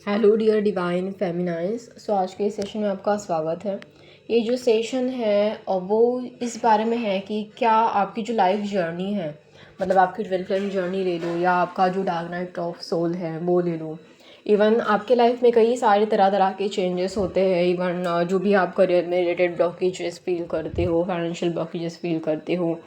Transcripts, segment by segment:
Hello dear divine फेमिनाइज। आज के इस सेशन में आपका स्वागत है। ये जो सेशन है और वो इस बारे में है कि क्या आपकी जो लाइफ जर्नी है, मतलब आपकी ट्विन फ्लेम जर्नी ले लो या आपका जो डार्क नाइट ऑफ सोल है वो ले लो। इवन आपके लाइफ में कई सारे तरह तरह के चेंजेस होते हैं। इवन जो भी आप करियर में रिलेटेड ब्लॉकेजेस फील करते हो, फाइनेंशियल ब्लॉकेजेस फील करते हो,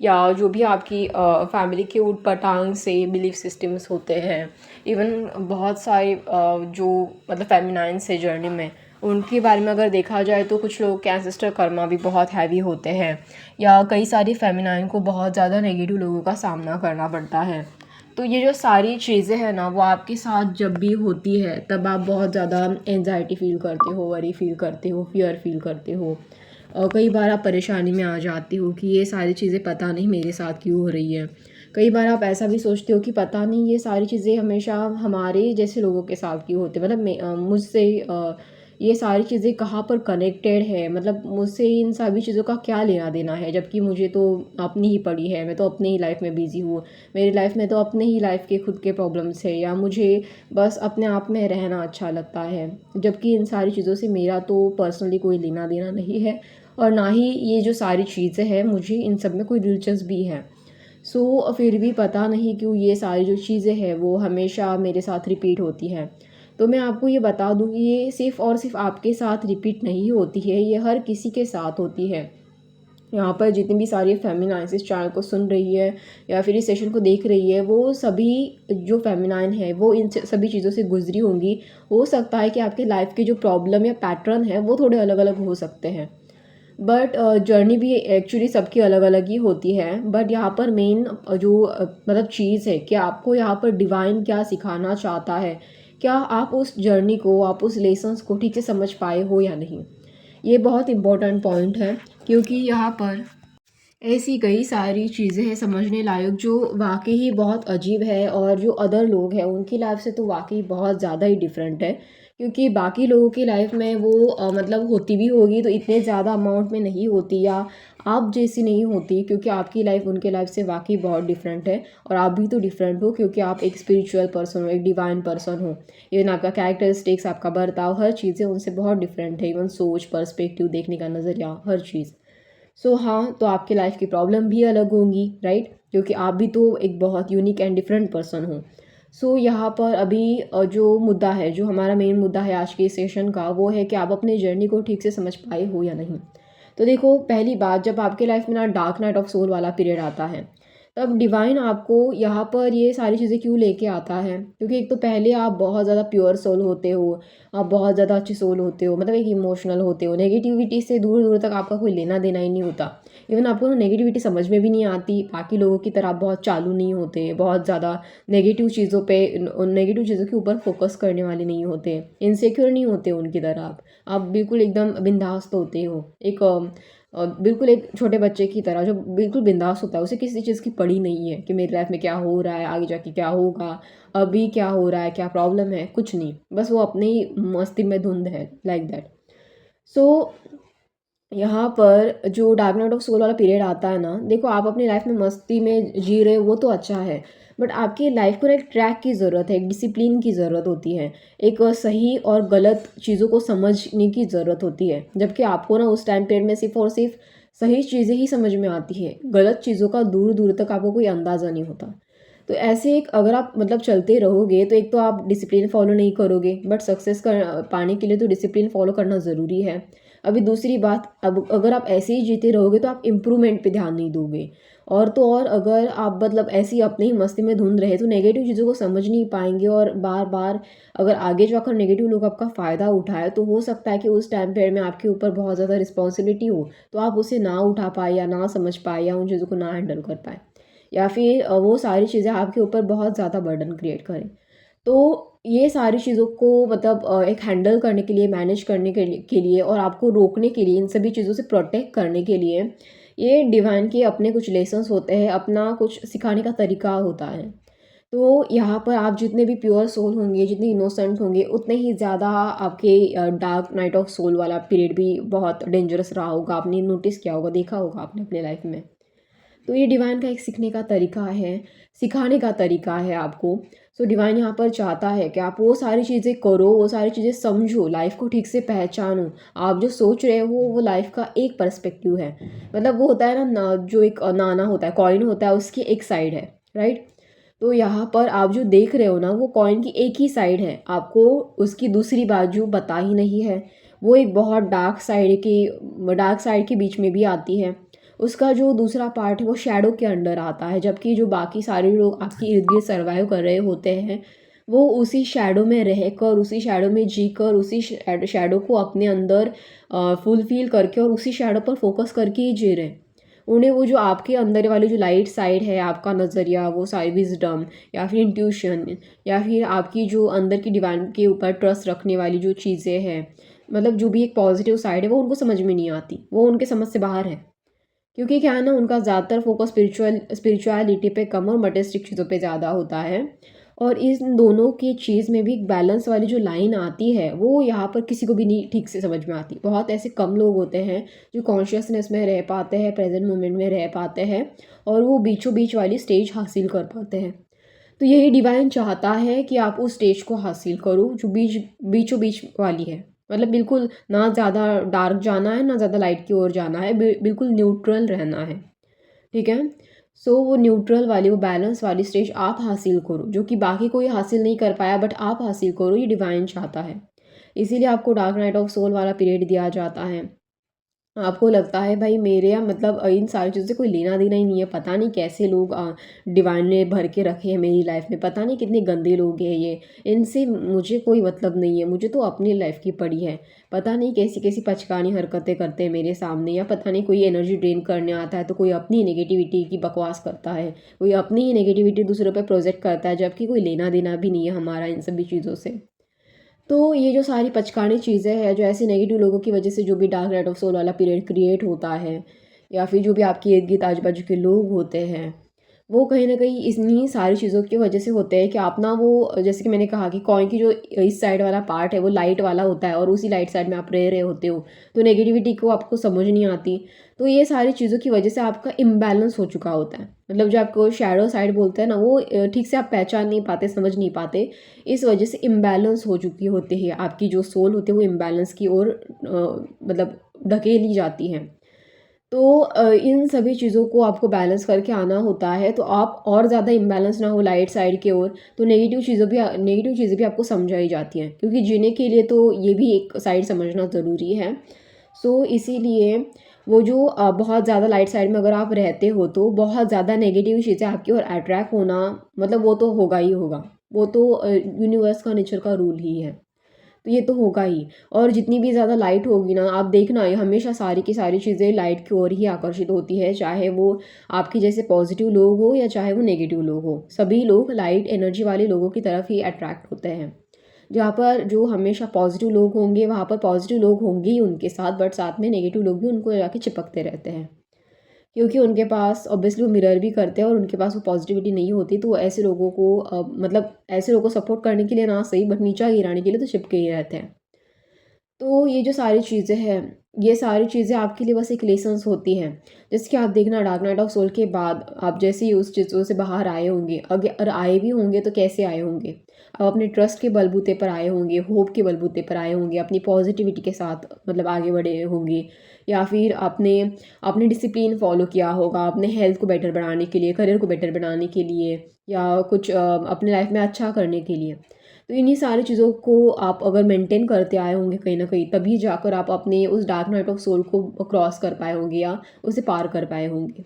या जो भी आपकी फैमिली के ऊट पटांग से बिलीफ सिस्टम्स होते हैं। इवन बहुत सारे जो मतलब फेमिनाइंस है जर्नी में, उनके बारे में अगर देखा जाए तो कुछ लोग के एंसेस्टर कर्मा भी बहुत हैवी होते हैं, या कई सारी फेमिनाइन को बहुत ज़्यादा नेगेटिव लोगों का सामना करना पड़ता है। तो ये जो सारी चीज़ें हैं ना, वो आपके साथ जब भी होती है तब आप बहुत ज़्यादा एनजाइटी फील करते हो, वरी फील करते हो, फियर फील करते हो। कई बार आप परेशानी में आ जाते हो कि ये सारी चीज़ें पता नहीं मेरे साथ क्यों हो रही है। कई बार आप ऐसा भी सोचते हो कि पता नहीं ये सारी चीज़ें हमेशा हमारे जैसे लोगों के साथ क्यों होती है, मतलब मुझसे ये सारी चीज़ें कहाँ पर कनेक्टेड है, मतलब मुझसे इन सभी चीज़ों का क्या लेना देना है, जबकि मुझे तो अपनी ही पड़ी है। मैं तो अपनी ही लाइफ में बिज़ी हूँ, मेरी लाइफ में तो अपने ही लाइफ के खुद के प्रॉब्लम्स है, या मुझे बस अपने आप में रहना अच्छा लगता है, जबकि इन सारी चीज़ों से मेरा तो पर्सनली कोई लेना देना नहीं है। और ना ही ये जो सारी चीज़ें हैं मुझे इन सब में कोई दिलचस्पी है। फिर भी पता नहीं क्यों ये सारी जो चीज़ें हैं वो हमेशा मेरे साथ रिपीट होती हैं। तो मैं आपको ये बता दूँ कि ये सिर्फ़ और सिर्फ़ आपके साथ रिपीट नहीं होती है, ये हर किसी के साथ होती है। यहाँ पर जितनी भी सारी फेमिनाइन्स इस चैनल को सुन रही है या फिर इस सेशन को देख रही है, वो सभी जो फेमिनाइन है वो इन सभी चीज़ों से गुजरी होंगी। हो सकता है कि आपके लाइफ के जो प्रॉब्लम या पैटर्न है वो थोड़े अलग अलग हो सकते हैं, बट जर्नी भी एक्चुअली सबकी अलग अलग ही होती है। बट यहाँ पर मेन जो मतलब चीज़ है कि आपको यहाँ पर डिवाइन क्या सिखाना चाहता है, क्या आप उस जर्नी को, आप उस लेसन्स को ठीक से समझ पाए हो या नहीं। ये बहुत इम्पोर्टेंट पॉइंट है, क्योंकि यहाँ पर ऐसी कई सारी चीज़ें हैं समझने लायक जो वाकई ही बहुत अजीब है, और जो अदर लोग हैं उनकी लाइफ से तो वाकई बहुत ज़्यादा ही डिफरेंट है। क्योंकि बाकी लोगों की लाइफ में वो मतलब होती भी होगी तो इतने ज़्यादा अमाउंट में नहीं होती, या आप जैसी नहीं होती, क्योंकि आपकी लाइफ उनके लाइफ से वाकई बहुत डिफरेंट है। और आप भी तो डिफरेंट हो, क्योंकि आप एक स्पिरिचुअल पर्सन हो, एक डिवाइन पर्सन हो। इवन आपका कैरेक्टरिस्टिक्स, आपका बर्ताव, हर चीज़ें उनसे बहुत डिफरेंट है। इवन सोच, पर्सपेक्टिव, देखने का नज़रिया, हर चीज़। हाँ, तो आपके लाइफ की प्रॉब्लम भी अलग होंगी, राइट, क्योंकि आप भी तो एक बहुत यूनिक एंड डिफरेंट पर्सन हो। यहाँ पर अभी जो मुद्दा है, जो हमारा मेन मुद्दा है आज के सेशन का, वो है कि आप अपने जर्नी को ठीक से समझ पाए हो या नहीं। तो देखो, पहली बात, जब आपके लाइफ में ना डार्क नाइट ऑफ सोल वाला पीरियड आता है, तब डिवाइन आपको यहाँ पर ये सारी चीज़ें क्यों लेके आता है, क्योंकि एक तो पहले आप बहुत ज़्यादा प्योर सोल होते हो, आप बहुत ज़्यादा अच्छी सोल होते हो, मतलब एक इमोशनल होते हो, नेगेटिविटी से दूर दूर तक आपका कोई लेना देना ही नहीं होता। इवन आपको ना नेगेटिविटी समझ में भी नहीं आती, बाकी लोगों की तरह आप बहुत चालू नहीं होते, बहुत ज़्यादा नेगेटिव चीज़ों पे, नेगेटिव चीज़ों के ऊपर फोकस करने वाले नहीं होते, इनसिक्योर नहीं होते उनकी तरह। आप बिल्कुल एकदम बिंदास होते हो, एक बिल्कुल एक छोटे बच्चे की तरह जो बिल्कुल बिंदास होता है, उसे किसी चीज़ की पड़ी नहीं है कि मेरी लाइफ में क्या हो रहा है, आगे जाके क्या होगा, अभी क्या हो रहा है, क्या प्रॉब्लम है, कुछ नहीं, बस वो अपनी ही मस्ती में धुंध है, लाइक दैट। सो यहाँ पर जो डार्क नाइट ऑफ सोल वाला पीरियड आता है ना, देखो, आप अपनी लाइफ में मस्ती में जी रहे हो, वो तो अच्छा है, बट आपकी लाइफ को ना एक ट्रैक की ज़रूरत है, एक डिसिप्लिन की ज़रूरत होती है, एक सही और गलत चीज़ों को समझने की ज़रूरत होती है। जबकि आपको ना उस टाइम पीरियड में सिर्फ और सिर्फ सही चीज़ें ही समझ में आती है, गलत चीज़ों का दूर दूर तक आपको कोई अंदाज़ा नहीं होता। तो ऐसे एक अगर आप मतलब चलते रहोगे तो एक तो आप डिसिप्लिन फॉलो नहीं करोगे, बट सक्सेस कर पाने के लिए तो डिसिप्लिन फॉलो करना ज़रूरी है। अभी दूसरी बात, अब अगर आप ऐसे ही जीते रहोगे तो आप इम्प्रूवमेंट पे ध्यान नहीं दोगे, और तो और अगर आप मतलब ऐसे ही अपनी ही मस्ती में धुंध रहे तो नेगेटिव चीज़ों को समझ नहीं पाएंगे, और बार बार अगर आगे जाकर नेगेटिव लोग आपका फ़ायदा उठाए तो हो सकता है कि उस टाइम पीरियड में आपके ऊपर बहुत ज़्यादा रिस्पॉन्सिबिलिटी हो, तो आप उसे ना उठा पाए, या ना समझ पाए, या उन चीज़ों को ना हैंडल कर पाए, या फिर वो सारी चीज़ें आपके ऊपर बहुत ज़्यादा बर्डन क्रिएट करें। तो ये सारी चीज़ों को मतलब एक हैंडल करने के लिए, मैनेज करने के लिए और आपको रोकने के लिए, इन सभी चीज़ों से प्रोटेक्ट करने के लिए, ये डिवाइन के अपने कुछ लेसन्स होते हैं, अपना कुछ सिखाने का तरीका होता है। तो यहाँ पर आप जितने भी प्योर सोल होंगे, जितने इनोसेंट होंगे, उतने ही ज़्यादा आपके डार्क नाइट ऑफ सोल वाला पीरियड भी बहुत डेंजरस रहा होगा। आपने नोटिस किया होगा, देखा होगा आपने अपने लाइफ में। तो ये डिवाइन का एक सीखने का तरीका है, सिखाने का तरीका है आपको। सो डिवाइन यहाँ पर चाहता है कि आप वो सारी चीज़ें करो, वो सारी चीज़ें समझो, लाइफ को ठीक से पहचानो। आप जो सोच रहे हो वो लाइफ का एक पर्सपेक्टिव है। मतलब वो होता है ना, जो एक नाना होता है, कॉइन होता है, उसकी एक साइड है, राइट। तो यहाँ पर आप जो देख रहे हो ना, वो कॉइन की एक ही साइड है, आपको उसकी दूसरी बाजू पता ही नहीं है। वो एक बहुत डार्क साइड के बीच में भी आती है। उसका जो दूसरा पार्ट है वो शैडो के अंडर आता है, जबकि जो बाकी सारे लोग आपके इर्द गिर्द सर्वाइव कर रहे होते हैं वो उसी शैडो में रहकर, उसी शैडो में जीकर, उसी शैडो को अपने अंदर फुलफिल करके और उसी शैडो पर फोकस करके ही जी रहे हैं। उन्हें वो जो आपके अंदर वाली जो लाइट साइड है, आपका नज़रिया, वो सारी विजडम या फिर इंट्यूशन या फिर आपकी जो अंदर की डिवाइन के ऊपर ट्रस्ट रखने वाली जो चीज़ें हैं, मतलब जो भी एक पॉजिटिव साइड है, वो उनको समझ में नहीं आती, वो उनके समझ से बाहर है। क्योंकि क्या है ना, उनका ज़्यादातर फोकस स्पिरिचुअलिटी पे कम और मटेरियलिस्टिक चीज़ों पे ज़्यादा होता है। और इन दोनों की चीज़ में भी एक बैलेंस वाली जो लाइन आती है वो यहाँ पर किसी को भी नहीं ठीक से समझ में आती। बहुत ऐसे कम लोग होते हैं जो कॉन्शियसनेस में रह पाते हैं, प्रेजेंट मोमेंट में रह पाते हैं और वो बीचों बीच वाली स्टेज हासिल कर पाते हैं। तो यही डिवाइन चाहता है कि आप उस स्टेज को हासिल करो जो बीचों बीच वाली है। मतलब बिल्कुल ना ज़्यादा डार्क जाना है, ना ज़्यादा लाइट की ओर जाना है, बिल्कुल न्यूट्रल रहना है, ठीक है। सो वो न्यूट्रल वाली, वो बैलेंस वाली स्टेज आप हासिल करो, जो कि बाकी कोई हासिल नहीं कर पाया, बट आप हासिल करो, ये डिवाइन चाहता है। इसीलिए आपको डार्क नाइट ऑफ सोल वाला पीरियड दिया जाता है। आपको लगता है भाई मेरे यहाँ मतलब इन सारी चीज़ों से कोई लेना देना ही नहीं है, पता नहीं कैसे लोग डिवाइन ने भर के रखे हैं मेरी लाइफ में, पता नहीं कितने गंदे लोग हैं ये, इनसे मुझे कोई मतलब नहीं है, मुझे तो अपनी लाइफ की पड़ी है। पता नहीं कैसी कैसी पचकानी हरकतें करते हैं मेरे सामने, या पता नहीं कोई एनर्जी ड्रेन करने आता है तो कोई अपनी नेगेटिविटी की बकवास करता है, कोई अपनी ही नेगेटिविटी दूसरों पर प्रोजेक्ट करता है, जबकि कोई लेना देना भी नहीं है हमारा इन सभी चीज़ों से। तो ये जो सारी पचकानी चीज़ें हैं, जो ऐसे नेगेटिव लोगों की वजह से जो भी डार्क नाइट ऑफ सोल वाला पीरियड क्रिएट होता है, या फिर जो भी आपके इर्द गिर्द आजू बाजू के लोग होते हैं, वो कहीं ना कहीं इन्हीं सारी चीज़ों की वजह से होते हैं कि आप ना वो, जैसे कि मैंने कहा कि कॉइन की जो इस साइड वाला पार्ट है वो लाइट वाला होता है और उसी लाइट साइड में आप रह रहे होते हो, तो नेगेटिविटी को आपको समझ नहीं आती। तो ये सारी चीज़ों की वजह से आपका इम्बैलेंस हो चुका होता है, मतलब जो आपको शैडो साइड बोलते हैं ना, वो ठीक से आप पहचान नहीं पाते, समझ नहीं पाते। इस वजह से इम्बैलेंस हो चुकी होती है, आपकी जो सोल होती है वो इम्बैलेंस की ओर मतलब धकेली जाती है। तो इन सभी चीज़ों को आपको बैलेंस करके आना होता है, तो आप और ज़्यादा इम्बैलेंस ना हो लाइट साइड की ओर, तो नेगेटिव चीज़ें भी आपको समझाई जाती हैं, क्योंकि जीने के लिए तो ये भी एक साइड समझना ज़रूरी है। सो इसीलिए वो जो बहुत ज़्यादा लाइट साइड में अगर आप रहते हो तो बहुत ज़्यादा नेगेटिव चीज़ें आपकी ओर अट्रैक्ट होना, मतलब वो तो होगा ही होगा, वो तो यूनिवर्स का नेचर का रूल ही है, तो ये तो होगा ही। और जितनी भी ज़्यादा लाइट होगी ना, आप देखना ये हमेशा सारी की सारी चीज़ें लाइट की ओर ही आकर्षित होती है, चाहे वो आपके जैसे पॉजिटिव लोग हो या चाहे वो नेगेटिव लोग हो, सभी लोग लाइट एनर्जी वाले लोगों की तरफ ही अट्रैक्ट होते हैं। जहाँ पर जो हमेशा पॉजिटिव लोग होंगे वहाँ पर पॉजिटिव लोग होंगे ही उनके साथ, बट साथ में नेगेटिव लोग भी उनको जाके चिपकते रहते हैं, क्योंकि उनके पास ऑब्वियसली वो मिरर भी करते हैं और उनके पास वो पॉजिटिविटी नहीं होती, तो ऐसे लोगों को मतलब ऐसे लोगों को सपोर्ट करने के लिए ना सही, बट नीचा गिराने के लिए तो चिपके ही रहते हैं। तो ये जो सारी चीज़ें हैं, ये सारी चीज़ें आपके लिए बस एक लेसन्स होती हैं। जैसे कि आप देखना डार्क नाइट ऑफ सोल के बाद आप जैसे ही उस चीज़ों से बाहर आए होंगे, अगर आए भी होंगे तो कैसे आए होंगे, आप अपने ट्रस्ट के बलबूते पर आए होंगे, होप के बलबूते पर आए होंगे, अपनी पॉजिटिविटी के साथ मतलब आगे बढ़े होंगे, या फिर आपने अपने डिसिप्लिन फॉलो किया होगा अपने हेल्थ को बेटर बनाने के लिए, करियर को बेटर बनाने के लिए, या कुछ अपने लाइफ में अच्छा करने के लिए। तो इन्हीं सारी चीज़ों को आप अगर मेंटेन करते आए होंगे कहीं ना कहीं, तभी जाकर आप अपने उस डार्क नाइट ऑफ सोल को क्रॉस कर पाए होंगे या उसे पार कर पाए होंगे।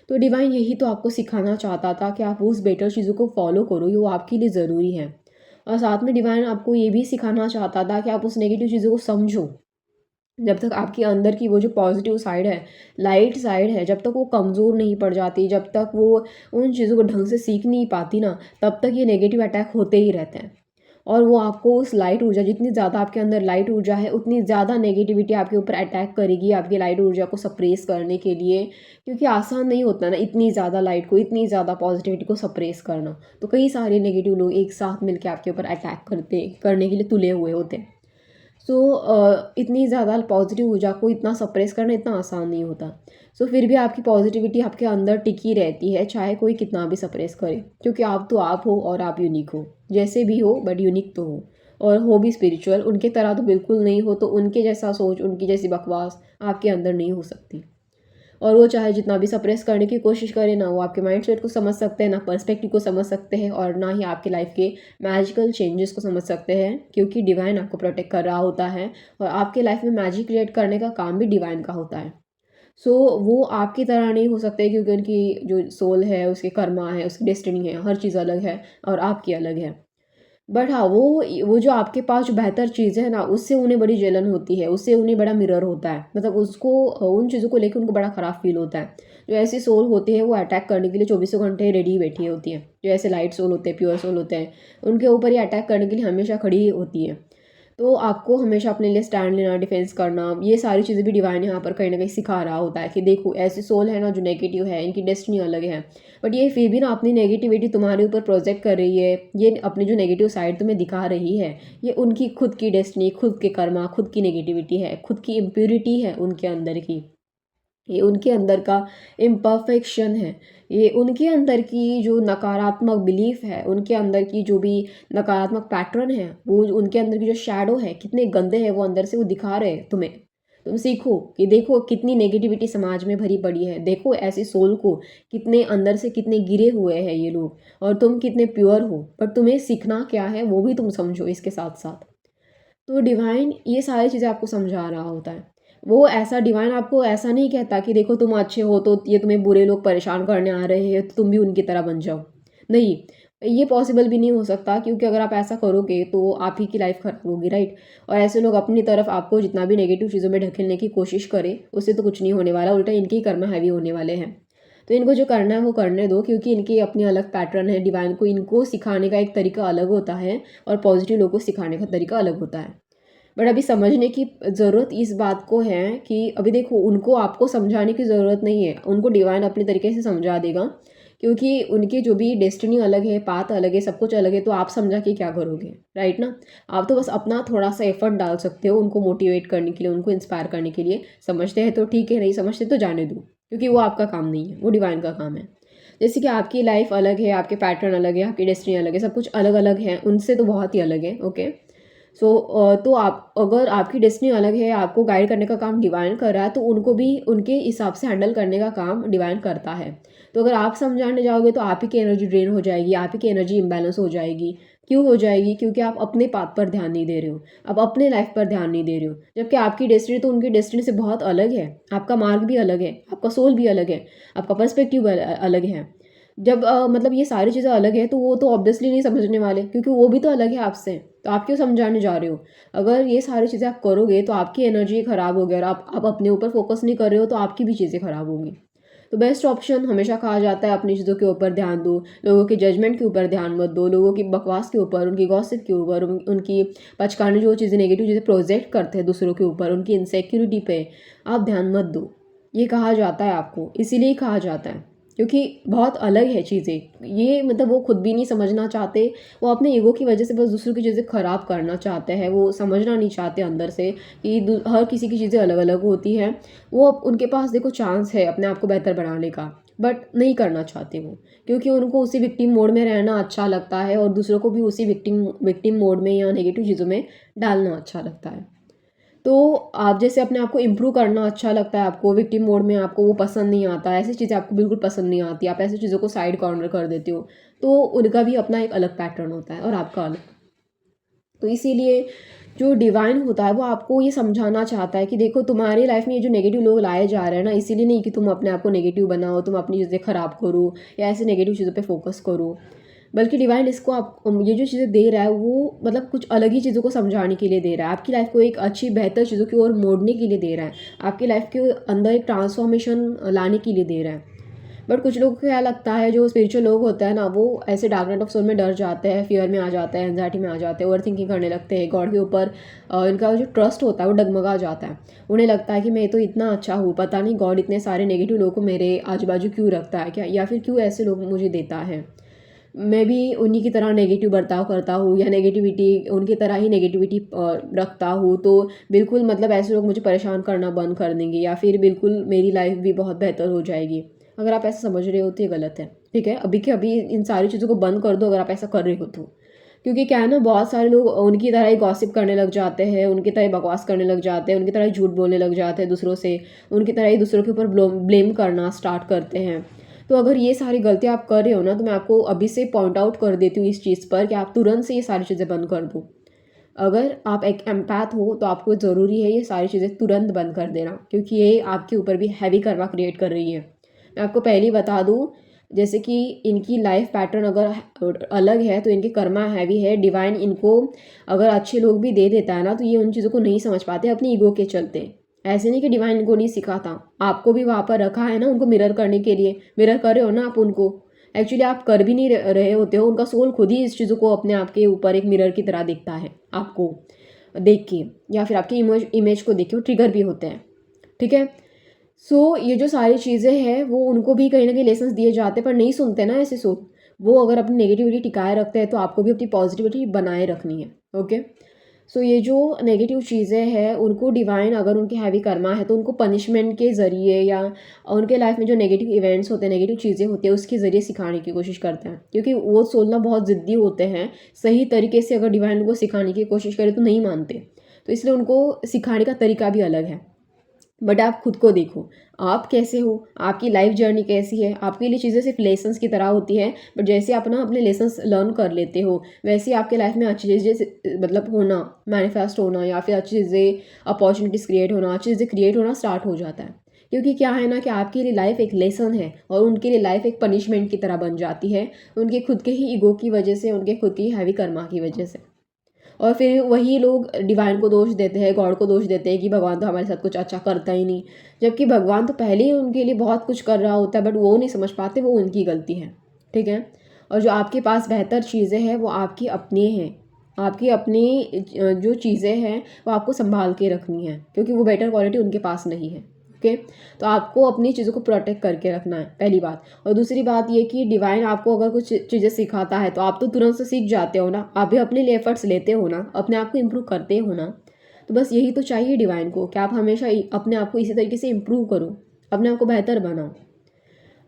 तो डिवाइन यही तो आपको सिखाना चाहता था कि आप उस बेटर चीज़ों को फॉलो करो, ये वो आपके लिए ज़रूरी है। और साथ में डिवाइन आपको ये भी सिखाना चाहता था कि आप उस नेगेटिव चीज़ों को समझो। जब तक आपके अंदर की वो जो पॉजिटिव साइड है, लाइट साइड है, जब तक वो कमज़ोर नहीं पड़ जाती, जब तक वो उन चीज़ों को ढंग से सीख नहीं पाती ना, तब तक ये नेगेटिव अटैक होते ही रहते हैं। और वो आपको उस लाइट ऊर्जा, जितनी ज़्यादा आपके अंदर लाइट ऊर्जा है उतनी ज़्यादा नेगेटिविटी आपके ऊपर अटैक करेगी, आपकी लाइट ऊर्जा को सप्रेस करने के लिए। क्योंकि आसान नहीं होता ना इतनी ज़्यादा लाइट को, इतनी ज़्यादा पॉजिटिविटी को सप्रेस करना, तो कई सारे नेगेटिव लोग एक साथ मिलकर आपके ऊपर अटैक करने के लिए तुले हुए होते हैं। इतनी ज़्यादा पॉजिटिव ऊर्जा को इतना सप्रेस करना इतना आसान नहीं होता। फिर भी आपकी पॉजिटिविटी आपके अंदर टिकी रहती है, चाहे कोई कितना भी सप्रेस करे, क्योंकि आप तो आप हो और आप यूनिक हो, जैसे भी हो बट यूनिक तो हो, और हो भी स्पिरिचुअल। उनके तरह तो बिल्कुल नहीं हो, तो उनके जैसा सोच, उनकी जैसी बकवास आपके अंदर नहीं हो सकती। और वो चाहे जितना भी सप्रेस करने की कोशिश करे ना, वो आपके माइंडसेट को समझ सकते हैं, ना पर्सपेक्टिव को समझ सकते हैं, और ना ही आपके लाइफ के मैजिकल चेंजेस को समझ सकते हैं, क्योंकि डिवाइन आपको प्रोटेक्ट कर रहा होता है, और आपके लाइफ में मैजिक क्रिएट करने का काम भी डिवाइन का होता है। वो आपकी तरह नहीं हो सकते, क्योंकि उनकी जो सोल है, उसके कर्मा है, उसकी डेस्टिनी है, हर चीज़ अलग है और आपकी अलग है। बट हाँ, वो जो आपके पास जो बेहतर चीज़ है ना, उससे उन्हें बड़ी जलन होती है, उससे उन्हें बड़ा मिरर होता है, मतलब उसको उन चीज़ों को लेकर उनको बड़ा ख़राब फील होता है। जो ऐसी सोल होती है वो अटैक करने के लिए चौबीसों घंटे रेडी बैठी होती है। जो ऐसे लाइट सोल होते हैं, प्योर सोल होते हैं, उनके ऊपर ही अटैक करने के लिए हमेशा खड़ी होती है। तो आपको हमेशा अपने लिए स्टैंड लेना, डिफेंस करना, ये सारी चीज़ें भी डिवाइन यहाँ पर कहीं ना कहीं सिखा रहा होता है कि देखो, ऐसी सोल है ना जो नेगेटिव है, इनकी डेस्टिनी अलग है, बट ये फिर भी ना अपनी नेगेटिविटी तुम्हारे ऊपर प्रोजेक्ट कर रही है, ये अपनी जो नेगेटिव साइड तुम्हें दिखा रही है, ये उनकी खुद की डेस्टिनी, खुद के कर्मा, खुद की नेगेटिविटी है, खुद की इम्प्योरिटी है उनके अंदर की। ये उनके अंदर का इम्परफेक्शन है, ये उनके अंदर की जो नकारात्मक बिलीफ है, उनके अंदर की जो भी नकारात्मक पैटर्न है, वो उनके अंदर की जो शैडो है, कितने गंदे हैं वो अंदर से, वो दिखा रहे हैं तुम्हें। तुम सीखो कि देखो कितनी नेगेटिविटी समाज में भरी पड़ी है, देखो ऐसी सोल को कितने अंदर से कितने गिरे हुए हैं ये लोग, और तुम कितने प्योर हो, पर तुम्हें सीखना क्या है वो भी तुम समझो इसके साथ साथ। तो डिवाइन ये सारी चीज़ें आपको समझा रहा होता है। वो ऐसा डिवाइन आपको ऐसा नहीं कहता कि देखो तुम अच्छे हो तो ये तुम्हें बुरे लोग परेशान करने आ रहे हैं तो तुम भी उनकी तरह बन जाओ। नहीं, ये पॉसिबल भी नहीं हो सकता, क्योंकि अगर आप ऐसा करोगे तो आप ही की लाइफ खराब होगी, राइट। और ऐसे लोग अपनी तरफ आपको जितना भी नेगेटिव चीज़ों में ढकेलने की कोशिश करें, उससे तो कुछ नहीं होने वाला, उल्टा इनके ही कर्म हैवी होने वाले हैं। तो इनको जो करना है वो करने दो, क्योंकि इनकी अपनी अलग पैटर्न है। डिवाइन को इनको सिखाने का एक तरीका अलग होता है, और पॉजिटिव लोगों को सिखाने का तरीका अलग होता है। बट अभी समझने की ज़रूरत इस बात को है कि अभी देखो, उनको आपको समझाने की ज़रूरत नहीं है, उनको डिवाइन अपने तरीके से समझा देगा, क्योंकि उनकी जो भी डेस्टिनी अलग है, पाथ अलग है, सब कुछ अलग है, तो आप समझा के क्या करोगे, राइट ना। आप तो बस अपना थोड़ा सा एफर्ट डाल सकते हो उनको मोटिवेट करने के लिए, उनको इंस्पायर करने के लिए। समझते हैं तो ठीक है, नहीं समझते तो जाने दो, क्योंकि वो आपका काम नहीं है, वो डिवाइन का काम है। जैसे कि आपकी लाइफ अलग है, आपके पैटर्न अलग है, आपकी डेस्टिनी अलग है, सब कुछ अलग अलग है, उनसे तो बहुत ही अलग है, ओके। तो आप, अगर आपकी डेस्टिनी अलग है, आपको गाइड करने का काम डिवाइन कर रहा है, तो उनको भी उनके हिसाब से हैंडल करने का काम डिवाइन करता है। तो अगर आप समझाने जाओगे तो आप ही की एनर्जी ड्रेन हो जाएगी, आप ही की एनर्जी इम्बैलेंस हो जाएगी। क्यों हो जाएगी? क्योंकि आप अपने पाथ पर ध्यान नहीं दे रहे हो, आप अपने लाइफ पर ध्यान नहीं दे रहे हो, जबकि आपकी डेस्टिनी तो उनकी डेस्टिनी से बहुत अलग है। आपका मार्ग भी अलग है, आपका सोल भी अलग है, आपका पर्सपेक्टिव अलग है। जब मतलब ये सारी चीज़ें अलग है, तो वो तो ऑब्वियसली नहीं समझने वाले, क्योंकि वो भी तो अलग है आपसे। तो आप क्यों समझाने जा रहे हो? अगर ये सारी चीज़ें आप करोगे तो आपकी एनर्जी ख़राब होगी, और आप अपने ऊपर फोकस नहीं कर रहे हो तो आपकी भी चीज़ें ख़राब होंगी। तो बेस्ट ऑप्शन हमेशा कहा जाता है, अपनी चीज़ों के ऊपर ध्यान दो, लोगों के जजमेंट के ऊपर ध्यान मत दो, लोगों की बकवास के ऊपर, उनकी गॉसिप के ऊपर, उनकी पचकाने जो चीज़ें नेगेटिव चीज़ें प्रोजेक्ट करते हैं दूसरों के ऊपर, उनकी इनसिक्योरिटी पे आप ध्यान मत दो। ये कहा जाता है आपको, इसीलिए कहा जाता है, क्योंकि बहुत अलग है चीज़ें ये, मतलब वो खुद भी नहीं समझना चाहते, वो अपने ईगो की वजह से बस दूसरों की चीज़ें ख़राब करना चाहते हैं, वो समझना नहीं चाहते अंदर से कि हर किसी की चीज़ें अलग अलग होती हैं। वो उनके पास देखो चांस है अपने आप को बेहतर बनाने का, बट नहीं करना चाहते वो, क्योंकि उनको उसी विक्टिम मोड में रहना अच्छा लगता है, और दूसरों को भी उसी विक्टिम मोड में या नेगेटिव चीज़ों में डालना अच्छा लगता है। तो आप जैसे अपने आप को इम्प्रूव करना अच्छा लगता है, आपको विक्टिम मोड में आपको वो पसंद नहीं आता, ऐसी चीज़ें आपको बिल्कुल पसंद नहीं आती, आप ऐसी चीज़ों को साइड कॉर्नर कर देते हो, तो उनका भी अपना एक अलग पैटर्न होता है और आपका अलग। तो इसीलिए जो डिवाइन होता है वो आपको ये समझाना चाहता है कि देखो, तुम्हारी लाइफ में ये जो नेगेटिव लोग लाए जा रहे हैं ना, इसीलिए नहीं कि तुम अपने आप को नेगेटिव बनाओ, तुम अपनी चीज़ें ख़राब करो या ऐसे नेगेटिव चीज़ों पे फोकस करो, बल्कि डिवाइन इसको आप ये जो चीज़ें दे रहा है वो मतलब कुछ अलग ही चीज़ों को समझाने के लिए दे रहा है, आपकी लाइफ को एक अच्छी बेहतर चीज़ों की ओर मोड़ने के लिए दे रहा है, आपकी लाइफ के अंदर एक ट्रांसफॉर्मेशन लाने के लिए दे रहा है। बट कुछ लोगों को क्या लगता है, जो स्पिरिचुअल लोग होते हैं ना, वो ऐसे डार्क नाइट ऑफ सोल में डर जाते हैं, फियर में आ जाते हैं, एंजाइटी में आ जाते हैं, ओवर थिंकिंग करने लगते हैं, गॉड के ऊपर इनका जो ट्रस्ट होता है वो डगमगा जाता है। उन्हें लगता है कि मैं तो इतना अच्छा हूँ, पता नहीं गॉड इतने सारे नेगेटिव लोगों को मेरे आजू बाजू क्यों रखता है क्या, या फिर क्यों ऐसे लोग मुझे देता है। मैं भी उन्हीं की तरह नेगेटिव बर्ताव करता हूँ या नेगेटिविटी उनकी तरह ही नेगेटिविटी रखता हूँ, तो बिल्कुल मतलब ऐसे लोग मुझे परेशान करना बंद कर देंगे या फिर बिल्कुल मेरी लाइफ भी बहुत बेहतर हो जाएगी। अगर आप ऐसा समझ रहे हो तो ये गलत है, ठीक है। अभी के अभी इन सारी चीज़ों को बंद कर दो अगर आप ऐसा कर रहे हो तो। क्योंकि क्या है ना, बहुत सारे लोग उनकी तरह ही गॉसिप करने लग जाते हैं, उनकी तरह ही बकवास करने लग जाते हैं, उनकी तरह ही झूठ बोलने लग जाते हैं दूसरों से, उनकी तरह ही दूसरों के ऊपर ब्लेम करना स्टार्ट करते हैं। तो अगर ये सारी गलतियाँ आप कर रहे हो ना, तो मैं आपको अभी से पॉइंट आउट कर देती हूँ इस चीज़ पर कि आप तुरंत से ये सारी चीज़ें बंद कर दो। अगर आप एक एम्पैथ हो तो आपको ज़रूरी है ये सारी चीज़ें तुरंत बंद कर देना, क्योंकि ये आपके ऊपर भी हैवी कर्मा क्रिएट कर रही है। मैं आपको पहले ही बता दूँ, जैसे कि इनकी लाइफ पैटर्न अगर अलग है तो इनके कर्मा हैवी है। डिवाइन इनको अगर अच्छे लोग भी दे देता है ना, तो ये उन चीज़ों को नहीं समझ पाते अपनी ईगो के चलते। ऐसे नहीं कि डिवाइन इनको नहीं सिखाता, आपको भी वहाँ पर रखा है ना उनको मिरर करने के लिए। मिरर कर रहे हो ना आप उनको, एक्चुअली आप कर भी नहीं रहे होते हो, उनका सोल खुद ही इस चीज़ों को अपने आप के ऊपर एक मिरर की तरह दिखता है आपको देख के, या फिर आपकी इमेज को देख के वो ट्रिगर भी होते हैं, ठीक है। सो ये जो सारी चीज़ें हैं वो उनको भी कहीं ना कहीं लेसन्स दिए जाते हैं, पर नहीं सुनते ना ऐसे सोच। वो अगर अपनी नेगेटिविटी टिकाए रखते हैं तो आपको भी अपनी पॉजिटिविटी बनाए रखनी है, ओके। सो ये जो नेगेटिव चीज़ें हैं उनको डिवाइन अगर उनके हैवी कर्मा है तो उनको पनिशमेंट के ज़रिए या उनके लाइफ में जो नेगेटिव इवेंट्स होते हैं, नेगेटिव चीज़ें होती हैं, उसके ज़रिए सिखाने की कोशिश करते हैं। क्योंकि वो सोल ना बहुत ज़िद्दी होते हैं, सही तरीके से अगर डिवाइन उनको सिखाने की कोशिश करे तो नहीं मानते, तो इसलिए उनको सिखाने का तरीका भी अलग है। बट आप खुद को देखो, आप कैसे हो, आपकी लाइफ जर्नी कैसी है। आपके लिए चीज़ें सिर्फ लेसन्स की तरह होती हैं, बट जैसे आप ना अपने लेसन्स लर्न कर लेते हो, वैसे आपके लाइफ में अच्छी चीज़ें मतलब होना, मैनिफेस्ट होना, या फिर अच्छी चीज़ें अपॉर्चुनिटीज़ क्रिएट होना, अच्छी चीज़ें क्रिएट होना स्टार्ट हो जाता है। क्योंकि क्या है ना कि आपके लिए लाइफ एक लेसन है और उनके लिए लाइफ एक पनिशमेंट की तरह बन जाती है, उनके खुद के ही ईगो की वजह से, उनके खुद की हैवी कर्मा की वजह से। और फिर वही लोग डिवाइन को दोष देते हैं, गॉड को दोष देते हैं कि भगवान तो हमारे साथ कुछ अच्छा करता ही नहीं, जबकि भगवान तो पहले ही उनके लिए बहुत कुछ कर रहा होता है, बट वो नहीं समझ पाते, वो उनकी गलती है, ठीक है। और जो आपके पास बेहतर चीज़ें हैं वो आपकी अपनी हैं, आपकी अपनी जो चीज़ें हैं वो आपको संभाल के रखनी है, क्योंकि वो बेटर क्वालिटी उनके पास नहीं है, ओके। तो आपको अपनी चीज़ों को प्रोटेक्ट करके रखना है, पहली बात। और दूसरी बात ये कि डिवाइन आपको अगर कुछ चीज़ें सिखाता है तो आप तो तुरंत से सीख जाते हो ना, आप भी अपने लिए एफर्ट्स लेते हो ना, अपने आप को इम्प्रूव करते हो ना। तो बस यही तो चाहिए डिवाइन को कि आप हमेशा अपने आप को इसी तरीके से इम्प्रूव करो, अपने आप को बेहतर बनाओ।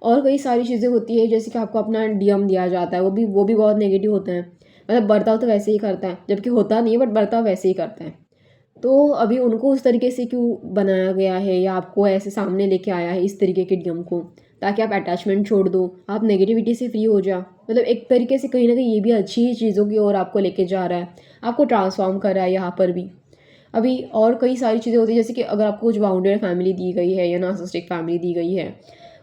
और कई सारी चीज़ें होती है, जैसे कि आपको अपना डीएम दिया जाता है, वो भी बहुत नेगेटिव होते हैं। मतलब बर्ताव तो वैसे ही करता है, जबकि होता नहीं है, बट बर्ताव वैसे ही करता है। तो अभी उनको उस तरीके से क्यों बनाया गया है या आपको ऐसे सामने लेके आया है इस तरीके के नियम को, ताकि आप अटैचमेंट छोड़ दो, आप नेगेटिविटी से फ्री हो जाओ। मतलब एक तरीके से कहीं ना कहीं ये भी अच्छी ही चीज़ों की ओर आपको लेके जा रहा है, आपको ट्रांसफॉर्म कर रहा है यहाँ पर भी। अभी और कई सारी चीज़ें होती है, जैसे कि अगर आपको कुछ बाउंडेड फैमिली दी गई है या नार्सिसिस्टिक फैमिली दी गई है,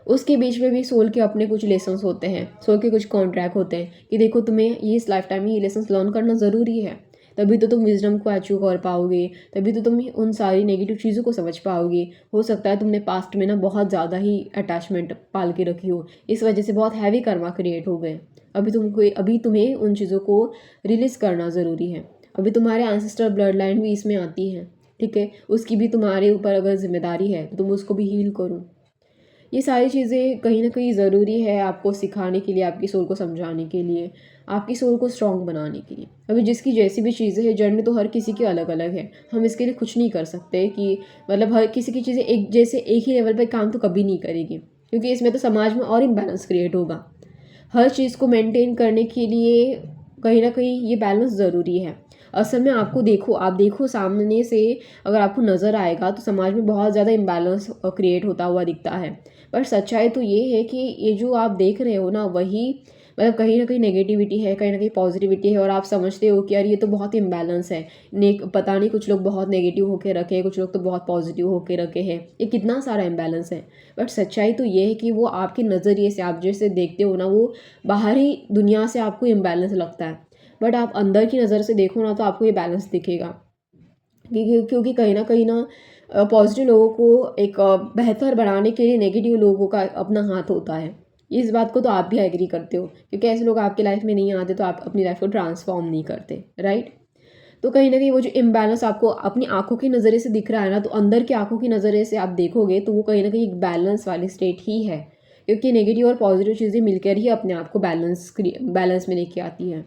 उसके बीच में भी सोल के अपने कुछ लेसन्स होते हैं, सोल के कुछ कॉन्ट्रैक्ट होते हैं कि देखो तुम्हें ये इस लाइफ टाइम में ये लेसन्स लर्न करना ज़रूरी है, तभी तो तुम विजडम को अचीव कर पाओगे, तभी तो तुम उन सारी नेगेटिव चीज़ों को समझ पाओगे। हो सकता है तुमने पास्ट में ना बहुत ज़्यादा ही अटैचमेंट पाल के रखी हो, इस वजह से बहुत हैवी कर्मा क्रिएट हो गए। अभी तुम्हें उन चीज़ों को रिलीज़ करना ज़रूरी है। अभी तुम्हारे एंसेस्टर ब्लड लाइन भी इसमें आती है, ठीक है, उसकी भी तुम्हारे ऊपर अगर जिम्मेदारी है तो तुम उसको भी हील करो। ये सारी चीज़ें कहीं ना कहीं ज़रूरी है आपको सिखाने के लिए, आपकी सोल को समझाने के लिए, आपकी सोल को स्ट्रॉन्ग बनाने के लिए। अभी जिसकी जैसी भी चीज़ें हैं, जर्नी तो हर किसी की अलग अलग है, हम इसके लिए कुछ नहीं कर सकते कि मतलब हर किसी की चीज़ें एक जैसे एक ही लेवल पर काम तो कभी नहीं करेगी, क्योंकि इसमें तो समाज में और इम्बैलेंस क्रिएट होगा। हर चीज़ को मेंटेन करने के लिए कहीं ना कहीं ये बैलेंस ज़रूरी है। असल में आप देखो सामने से, अगर आपको नज़र आएगा तो समाज में बहुत ज़्यादा इम्बैलेंस क्रिएट होता हुआ दिखता है। पर सच्चाई तो ये है कि ये जो आप देख रहे हो ना, वही मतलब कहीं ना कहीं नेगेटिविटी है, कहीं ना कहीं पॉजिटिविटी है, और आप समझते हो कि यार ये तो बहुत इम्बैलेंस है। पता नहीं, कुछ लोग बहुत नेगेटिव होकर रखे हैं, कुछ लोग तो बहुत पॉजिटिव होकर रखे हैं, ये कितना सारा इम्बैलेंस है। बट सच्चाई तो ये है कि वो आपके नज़रिए से, आप जैसे देखते हो ना, वो बाहरी दुनिया से आपको इम्बैलेंस लगता है, बट आप अंदर की नज़र से देखो ना तो आपको ये बैलेंस दिखेगा। क्योंकि कहीं ना पॉजिटिव लोगों को एक बेहतर बनाने के लिए नेगेटिव लोगों का अपना हाथ होता है। इस बात को तो आप भी एग्री करते हो, क्योंकि ऐसे लोग आपकी लाइफ में नहीं आते तो आप अपनी लाइफ को ट्रांसफॉर्म नहीं करते, राइट। तो कहीं ना कहीं वो जो इम्बैलेंस आपको अपनी आंखों की नज़रे से दिख रहा है ना, तो अंदर की आंखों की नज़रे से आप देखोगे तो वो कहीं ना कहीं एक बैलेंस वाली स्टेट ही है, क्योंकि नेगेटिव और पॉजिटिव चीज़ें मिलकर ही अपने आप को बैलेंस में लेके आती हैं।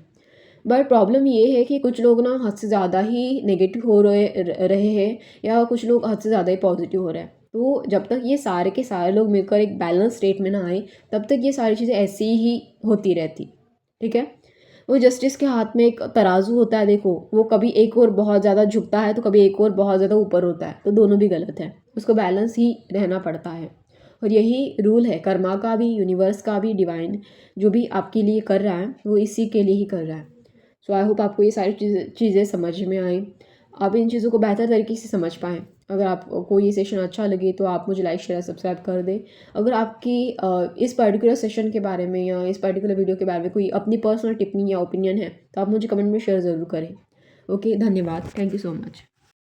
बट प्रॉब्लम ये है कि कुछ लोग ना हद से ज़्यादा ही नेगेटिव हो रहे हैं, या कुछ लोग हद से ज़्यादा ही पॉजिटिव हो रहे हैं। तो जब तक ये सारे के सारे लोग मिलकर एक बैलेंस स्टेट में ना आए, तब तक ये सारी चीज़ें ऐसी ही होती रहती, ठीक है। वो जस्टिस के हाथ में एक तराजू होता है, देखो वो कभी एक और बहुत ज़्यादा झुकता है तो कभी एक और बहुत ज़्यादा ऊपर होता है, तो दोनों भी गलत है, उसको बैलेंस ही रहना पड़ता है। और यही रूल है कर्मा का भी, यूनिवर्स का भी, डिवाइन जो भी आपके लिए कर रहा है वो इसी के लिए ही कर रहा है। सो आई होप आपको ये सारी चीज़ें समझ में आए, आप इन चीज़ों को बेहतर तरीके से समझ पाएँ। अगर आपको ये सेशन अच्छा लगे तो आप मुझे लाइक शेयर सब्सक्राइब कर दें। अगर आपकी इस पर्टिकुलर सेशन के बारे में या इस पर्टिकुलर वीडियो के बारे में कोई अपनी पर्सनल टिप्पणी या ओपिनियन है तो आप मुझे कमेंट में शेयर ज़रूर करें। ओके, धन्यवाद, थैंक यू सो मच।